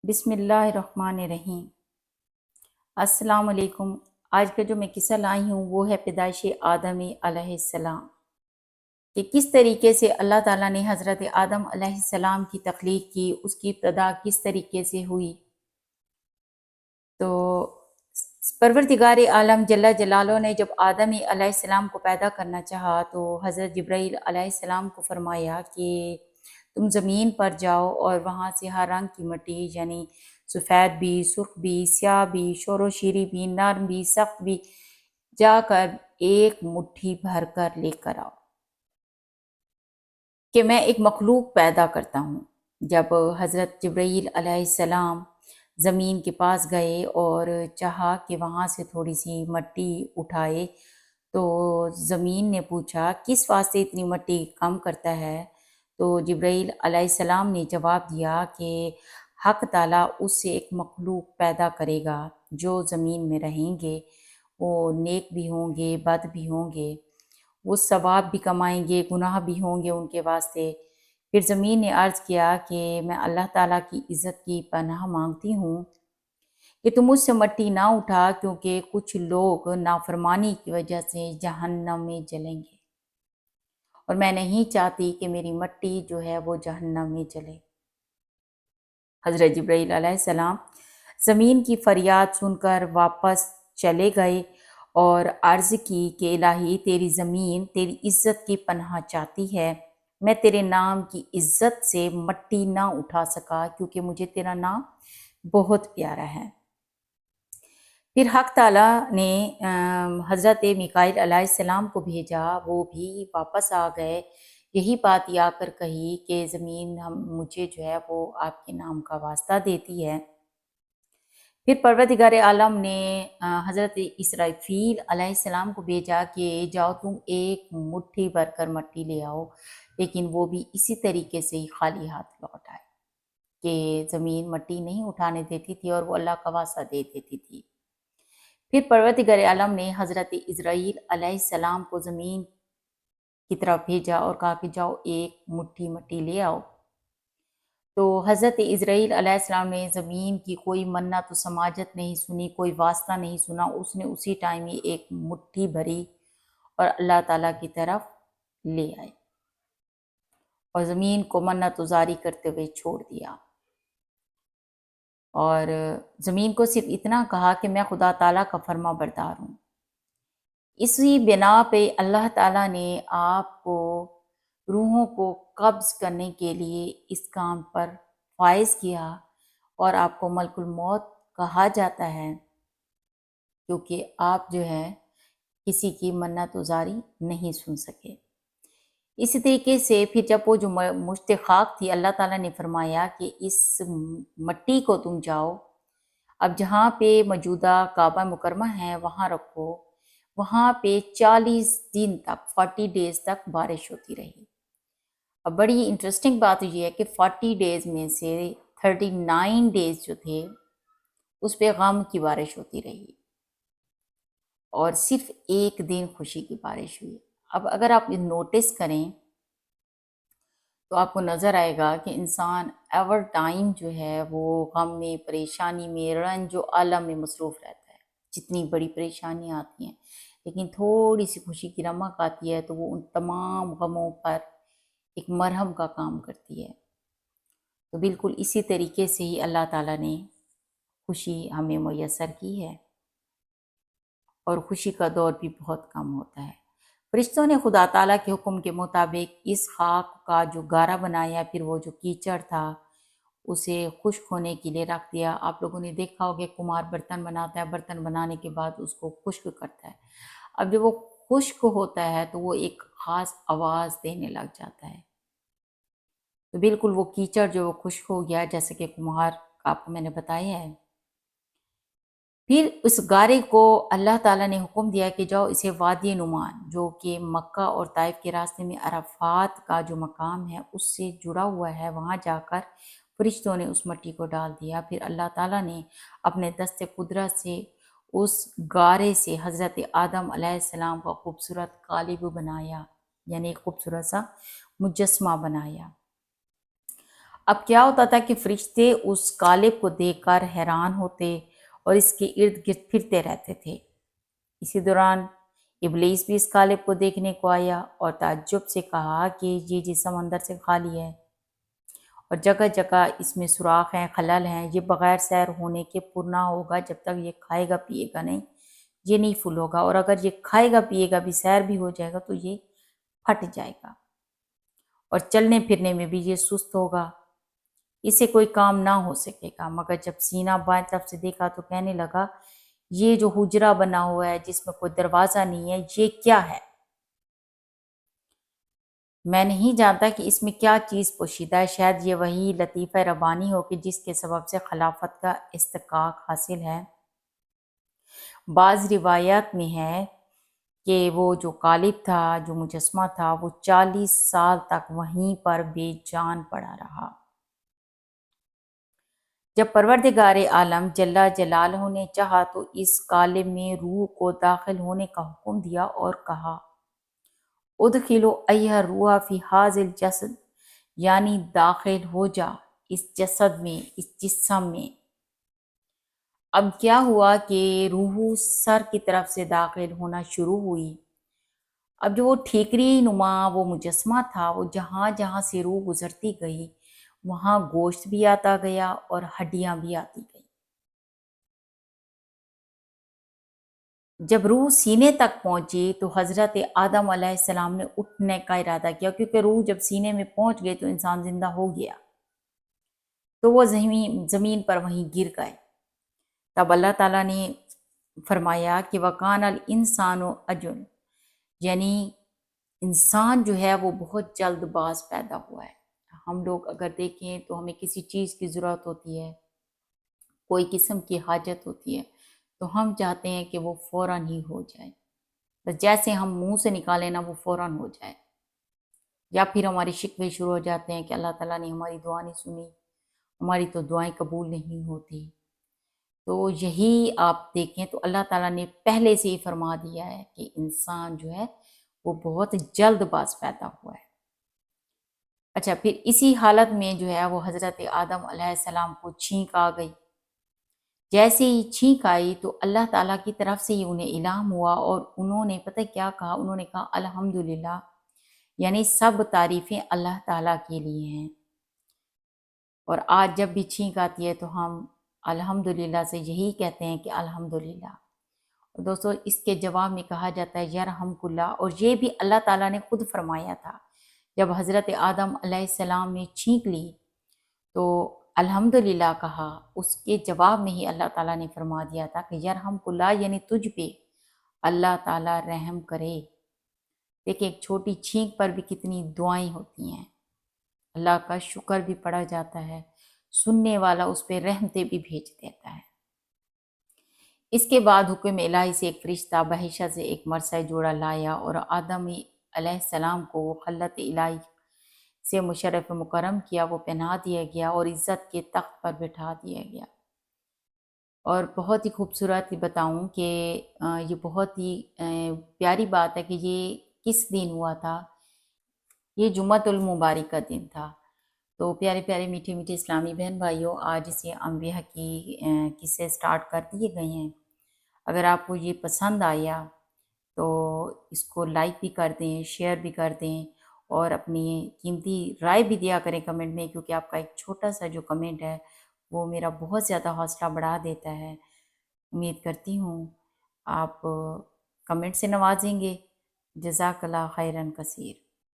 بسم اللہ الرحمن الرحیم۔ السلام علیکم۔ آج کا جو میں قصہ لائی ہوں وہ ہے پیدائش آدم علیہ السلام، کہ کس طریقے سے اللہ تعالیٰ نے حضرت آدم علیہ السلام کی تخلیق کی، اس کی ابتدا کس طریقے سے ہوئی۔ تو پروردگار عالم جل جلالہ نے جب آدم علیہ السلام کو پیدا کرنا چاہا تو حضرت جبرائیل علیہ السلام کو فرمایا کہ تم زمین پر جاؤ اور وہاں سے ہر رنگ کی مٹی، یعنی سفید بھی، سرخ بھی، سیاہ بھی، شور و شیری بھی، نرم بھی، سخت بھی، جا کر ایک مٹھی بھر کر لے کر آؤ کہ میں ایک مخلوق پیدا کرتا ہوں۔ جب حضرت جبرائیل علیہ السلام زمین کے پاس گئے اور چاہا کہ وہاں سے تھوڑی سی مٹی اٹھائے تو زمین نے پوچھا کس واسطے اتنی مٹی کم کرتا ہے؟ تو جبرائیل علیہ السلام نے جواب دیا کہ حق تعالیٰ اس سے ایک مخلوق پیدا کرے گا جو زمین میں رہیں گے، وہ نیک بھی ہوں گے، بد بھی ہوں گے، وہ ثواب بھی کمائیں گے، گناہ بھی ہوں گے ان کے واسطے۔ پھر زمین نے عرض کیا کہ میں اللہ تعالیٰ کی عزت کی پناہ مانگتی ہوں کہ تم مجھ سے مٹی نہ اٹھا، کیونکہ کچھ لوگ نافرمانی کی وجہ سے جہنم میں جلیں گے، اور میں نہیں چاہتی کہ میری مٹی جو ہے وہ جہنم میں جلے۔ حضرت جبرائیل علیہ السلام زمین کی فریاد سن کر واپس چلے گئے اور عرض کی کہ الہی، تیری زمین تیری عزت کی پناہ چاہتی ہے، میں تیرے نام کی عزت سے مٹی نہ اٹھا سکا کیونکہ مجھے تیرا نام بہت پیارا ہے۔ پھر حق تعالیٰ نے حضرت میکائیل علیہ السلام کو بھیجا، وہ بھی واپس آ گئے، یہی بات آ کر کہی کہ زمین مجھے جو ہے وہ آپ کے نام کا واسطہ دیتی ہے۔ پھر پروردگار عالم نے حضرت اسرافیل علیہ السلام کو بھیجا کہ جاؤ تم ایک مٹھی بھر کر مٹی لے آؤ، لیکن وہ بھی اسی طریقے سے ہی خالی ہاتھ لوٹ آئے کہ زمین مٹی نہیں اٹھانے دیتی تھی اور وہ اللہ کا واسطہ دے دیتی تھی۔ پھر پروردگار عالم نے حضرت اسرائیل علیہ السلام کو زمین کی طرف بھیجا اور کہا کہ جاؤ ایک مٹھی مٹی لے آؤ۔ تو حضرت اسرائیل علیہ السلام نے زمین کی کوئی منت و سماجت نہیں سنی، کوئی واسطہ نہیں سنا، اس نے اسی ٹائم ہی ایک مٹھی بھری اور اللہ تعالیٰ کی طرف لے آئے اور زمین کو منت گزاری کرتے ہوئے چھوڑ دیا، اور زمین کو صرف اتنا کہا کہ میں خدا تعالیٰ کا فرما بردار ہوں۔ اسی بنا پہ اللہ تعالیٰ نے آپ کو روحوں کو قبض کرنے کے لیے اس کام پر فائز کیا، اور آپ کو ملک الموت کہا جاتا ہے کیونکہ آپ جو ہے کسی کی منت گزاری نہیں سن سکے۔ اسی طریقے سے پھر جب وہ جو مشت خاک تھی، اللہ تعالیٰ نے فرمایا کہ اس مٹی کو تم جاؤ، اب جہاں پہ موجودہ کعبہ مکرمہ ہے وہاں رکھو، وہاں پہ 40 دن تک 40 ڈیز تک بارش ہوتی رہی۔ اب بڑی انٹرسٹنگ بات یہ ہے کہ 40 ڈیز میں سے 39 ڈیز جو تھے اس پہ غم کی بارش ہوتی رہی، اور صرف ایک دن خوشی کی بارش ہوئی۔ اب اگر آپ نوٹس کریں تو آپ کو نظر آئے گا کہ انسان ایور ٹائم جو ہے وہ غم میں، پریشانی میں، رنج و عالم میں مصروف رہتا ہے۔ جتنی بڑی پریشانیاں آتی ہیں، لیکن تھوڑی سی خوشی کی رمق آتی ہے تو وہ ان تمام غموں پر ایک مرہم کا کام کرتی ہے۔ تو بالکل اسی طریقے سے ہی اللہ تعالیٰ نے خوشی ہمیں میسر کی ہے، اور خوشی کا دور بھی بہت کم ہوتا ہے۔ فرشتوں نے خدا تعالیٰ کے حکم کے مطابق اس خاک کا جو گارا بنایا، پھر وہ جو کیچڑ تھا اسے خشک ہونے کے لیے رکھ دیا۔ آپ لوگوں نے دیکھا ہوگا کمہار برتن بناتا ہے، برتن بنانے کے بعد اس کو خشک کرتا ہے۔ اب جب وہ خشک ہوتا ہے تو وہ ایک خاص آواز دینے لگ جاتا ہے، تو بالکل وہ کیچڑ جو وہ خشک ہو گیا، جیسے کہ کمہار آپ کو میں نے بتایا ہے۔ پھر اس گارے کو اللہ تعالیٰ نے حکم دیا کہ جاؤ اسے وادی نعمان، جو کہ مکہ اور طائف کے راستے میں عرفات کا جو مقام ہے اس سے جڑا ہوا ہے، وہاں جا کر فرشتوں نے اس مٹی کو ڈال دیا۔ پھر اللہ تعالیٰ نے اپنے دست قدرت سے اس گارے سے حضرت آدم علیہ السلام کا خوبصورت قالب بنایا، یعنی ایک خوبصورت سا مجسمہ بنایا۔ اب کیا ہوتا تھا کہ فرشتے اس قالب کو دیکھ کر حیران ہوتے اور اس کے ارد گرد پھرتے رہتے تھے۔ اسی دوران ابلیس بھی اس قالب کو دیکھنے کو آیا اور تعجب سے کہا کہ یہ جسم اندر سے خالی ہے اور جگہ جگہ اس میں سوراخ ہیں، خلل ہیں، یہ بغیر سیر ہونے کے پر نہ ہوگا جب تک یہ کھائے گا پیے گا نہیں، یہ نہیں فل ہوگا، اور اگر یہ کھائے گا پیے گا بھی، سیر بھی ہو جائے گا تو یہ پھٹ جائے گا اور چلنے پھرنے میں بھی یہ سست ہوگا، اسے کوئی کام نہ ہو سکے گا۔ مگر جب سینہ بائیں طرف سے دیکھا تو کہنے لگا، یہ جو حجرہ بنا ہوا ہے جس میں کوئی دروازہ نہیں ہے، یہ کیا ہے؟ میں نہیں جانتا کہ اس میں کیا چیز پوشیدہ ہے، شاید یہ وہی لطیفہ ربانی ہو کہ جس کے سبب سے خلافت کا استحقاق حاصل ہے۔ بعض روایات میں ہے کہ وہ جو قالب تھا، جو مجسمہ تھا، وہ 40 سال تک وہیں پر بے جان پڑا رہا۔ جب پروردگار عالم جل جلالہ نے چاہا تو اس قالب میں روح کو داخل ہونے کا حکم دیا اور کہا، ادخلوا ایھا الروح فی ھذا الجسد، یعنی داخل ہو جا اس جسد میں، اس جسم میں۔ اب کیا ہوا کہ روح سر کی طرف سے داخل ہونا شروع ہوئی۔ اب جو وہ ٹھیکری نما وہ مجسمہ تھا، وہ جہاں جہاں سے روح گزرتی گئی وہاں گوشت بھی آتا گیا اور ہڈیاں بھی آتی گئیں۔ جب روح سینے تک پہنچی تو حضرت آدم علیہ السلام نے اٹھنے کا ارادہ کیا، کیونکہ روح جب سینے میں پہنچ گئی تو انسان زندہ ہو گیا، تو وہ زمین پر وہیں گر گئے۔ تب اللہ تعالیٰ نے فرمایا کہ وَقَانَ الْإِنسَانُ أَجُلَ، یعنی انسان جو ہے وہ بہت جلد باز پیدا ہوا ہے۔ ہم لوگ اگر دیکھیں تو ہمیں کسی چیز کی ضرورت ہوتی ہے، کوئی قسم کی حاجت ہوتی ہے، تو ہم چاہتے ہیں کہ وہ فوراً ہی ہو جائے، بس جیسے ہم منہ سے نکالیں نا وہ فوراً ہو جائے، یا پھر ہمارے شکوے شروع ہو جاتے ہیں کہ اللہ تعالیٰ نے ہماری دعا نہیں سنی، ہماری تو دعائیں قبول نہیں ہوتی۔ تو یہی آپ دیکھیں تو اللہ تعالیٰ نے پہلے سے ہی فرما دیا ہے کہ انسان جو ہے وہ بہت جلد باز پیدا ہوا ہے۔ اچھا، پھر اسی حالت میں جو ہے وہ حضرت آدم علیہ السلام کو چھینک آ گئی۔ جیسے ہی چھینک آئی تو اللہ تعالیٰ کی طرف سے ہی انہیں الہام ہوا اور انہوں نے پتہ کیا کہا، انہوں نے کہا الحمدللہ، یعنی سب تعریفیں اللہ تعالیٰ کے لیے ہیں۔ اور آج جب بھی چھینک آتی ہے تو ہم الحمدللہ سے یہی کہتے ہیں کہ الحمدللہ۔ اور دوستو اس کے جواب میں کہا جاتا ہے یرحمک اللہ، اور یہ بھی اللہ تعالیٰ نے خود فرمایا تھا۔ جب حضرت آدم علیہ السلام نے چھینک لی تو الحمدللہ کہا، اس کے جواب میں ہی اللہ تعالیٰ نے فرما دیا تھا کہ یرحمک اللہ، یعنی تجھ پہ اللہ تعالیٰ رحم کرے۔ دیکھیں ایک چھوٹی چھینک پر بھی کتنی دعائیں ہوتی ہیں، اللہ کا شکر بھی پڑا جاتا ہے، سننے والا اس پہ رحمتیں بھی بھیج دیتا ہے۔ اس کے بعد حکم الہی سے ایک فرشتہ بحیثیت سے ایک مرثیہ جوڑا لایا اور آدم علیہ السلام کو وہ خلت الہی سے مشرف مکرم کیا، وہ پہنا دیا گیا اور عزت کے تخت پر بٹھا دیا گیا۔ اور بہت ہی خوبصورت بتاؤں کہ یہ بہت ہی پیاری بات ہے کہ یہ کس دن ہوا تھا، یہ جمعۃ المبارک کا دن تھا۔ تو پیارے پیارے میٹھے میٹھے اسلامی بہن بھائیوں، آج سے انبیاء کی قصے سٹارٹ کر دیے گئے ہیں۔ اگر آپ کو یہ پسند آیا تو اس کو لائک بھی کر دیں، شیئر بھی کر دیں اور اپنی قیمتی رائے بھی دیا کریں کمنٹ میں، کیونکہ آپ کا ایک چھوٹا سا جو کمنٹ ہے وہ میرا بہت زیادہ حوصلہ بڑھا دیتا ہے۔ امید کرتی ہوں آپ کمنٹ سے نوازیں گے۔ جزاک اللہ خیراً کثیر۔